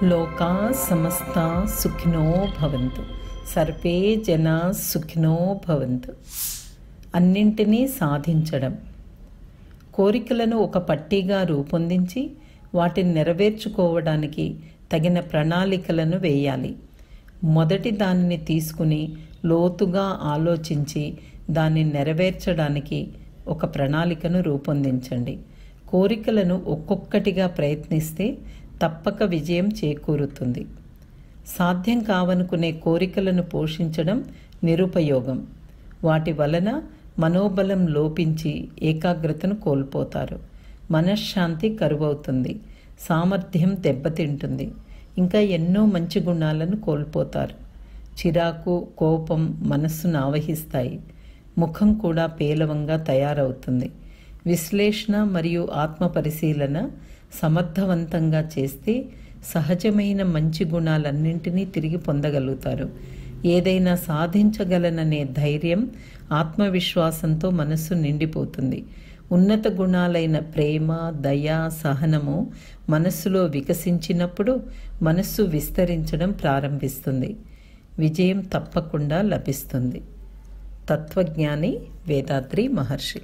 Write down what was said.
లోకా సమస్త సుఖినో భవంతు, సర్వే జనా సుఖినో భవంతు. అన్నింటినీ సాధించడం. కోరికలను ఒక పట్టీగా రూపొందించి వాటిని నెరవేర్చుకోవడానికి తగిన ప్రణాళికలను వేయాలి. మొదటి దానిని తీసుకుని లోతుగా ఆలోచించి దాన్ని నెరవేర్చడానికి ఒక ప్రణాళికను రూపొందించండి. కోరికలను ఒక్కొక్కటిగా ప్రయత్నిస్తే తప్పక విజయం చేకూరుతుంది. సాధ్యం కావనుకునే కోరికలను పోషించడం నిరుపయోగం. వాటి వలన మనోబలం లోపించి ఏకాగ్రతను కోల్పోతారు. మనశ్శాంతి కరువవుతుంది. సామర్థ్యం దెబ్బతింటుంది. ఇంకా ఎన్నో మంచి గుణాలను కోల్పోతారు. చిరాకు, కోపం మనస్సును ఆవహిస్తాయి. ముఖం కూడా పేలవంగా తయారవుతుంది. విశ్లేషణ మరియు ఆత్మ పరిశీలన సమర్థవంతంగా చేస్తే సహజమైన మంచి గుణాలన్నింటినీ తిరిగి పొందగలుగుతారు. ఏదైనా సాధించగలననే ధైర్యం, ఆత్మవిశ్వాసంతో మనస్సు నిండిపోతుంది. ఉన్నత గుణాలైన ప్రేమ, దయ, సహనము మనస్సులో వికసించినప్పుడు మనస్సు విస్తరించడం ప్రారంభిస్తుంది. విజయం తప్పకుండా లభిస్తుంది. తత్వజ్ఞాని వేదాద్రి మహర్షి.